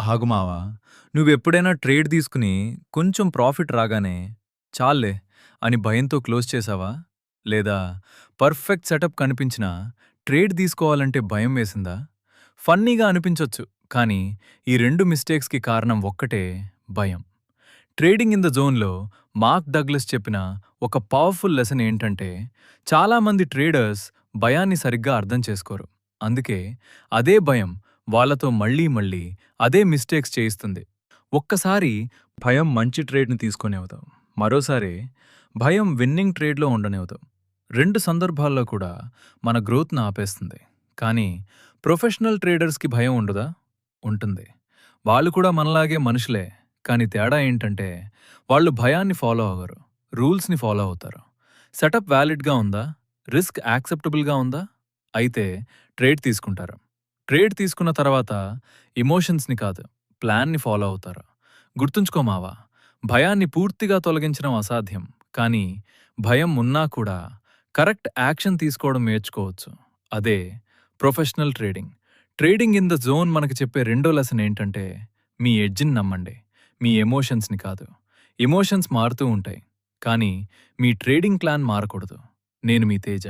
ఆగు మావా! నువ్వెప్పుడైనా ట్రేడ్ తీసుకుని కొంచెం ప్రాఫిట్ రాగానే చాల్లే అని భయంతో క్లోజ్ చేశావా? లేదా పర్ఫెక్ట్ సెటప్ కనిపించినా ట్రేడ్ తీసుకోవాలంటే భయం వేసిందా? ఫన్నీగా అనిపించొచ్చు, కానీ ఈ 2 మిస్టేక్స్‌కి కారణం ఒక్కటే భయం. ట్రేడింగ్ ఇన్ ద జోన్‌లో మార్క్ డగ్లస్ చెప్పిన ఒక పవర్‌ఫుల్ లెసన్ ఏంటంటే, చాలామంది ట్రేడర్స్ భయాన్ని సరిగ్గా అర్థం చేసుకోరు. అందుకే అదే భయం వాళ్ళతో మళ్ళీ మళ్ళీ అదే మిస్టేక్స్ చేయిస్తుంది. ఒక్కసారి భయం మంచి ట్రేడ్‌ని తీసుకొనివ్వదు. మరోసారి భయం విన్నింగ్ ట్రేడ్‌లో ఉండనివ్వదు. 2 సందర్భాల్లో కూడా మన గ్రోత్‌ని ఆపేస్తుంది. కానీ ప్రొఫెషనల్ ట్రేడర్స్‌కి భయం ఉండదా? ఉంటుంది. వాళ్ళు కూడా మనలాగే మనుషులే. కానీ తేడా ఏంటంటే, వాళ్ళు భయాన్ని ఫాలో అవ్వరు. రూల్స్‌ని ఫాలో అవుతారు. సెటప్ వాలిడ్‌గా ఉందా? రిస్క్ యాక్సెప్టబుల్‌గా ఉందా? అయితే ట్రేడ్ తీసుకుంటారు. ట్రేడ్ తీసుకున్న తర్వాత ఎమోషన్స్‌ని కాదు, ప్లాన్‌ని ఫాలో అవుతారు. గుర్తుంచుకో మావా, భయాన్ని పూర్తిగా తొలగించడం అసాధ్యం. కానీ భయం ఉన్నా కూడా కరెక్ట్ యాక్షన్ తీసుకోవడం నేర్చుకోవచ్చు. అదే professional trading. Trading in the zone మనకు చెప్పే రెండో లెసన్ ఏంటంటే, మీ ఎడ్జ్‌ని నమ్మండి. మీ ఎమోషన్స్‌ని కాదు. ఎమోషన్స్ మారుతూ ఉంటాయి. కానీ మీ ట్రేడింగ్ ప్లాన్ మారకూడదు. నేను మీ తేజ.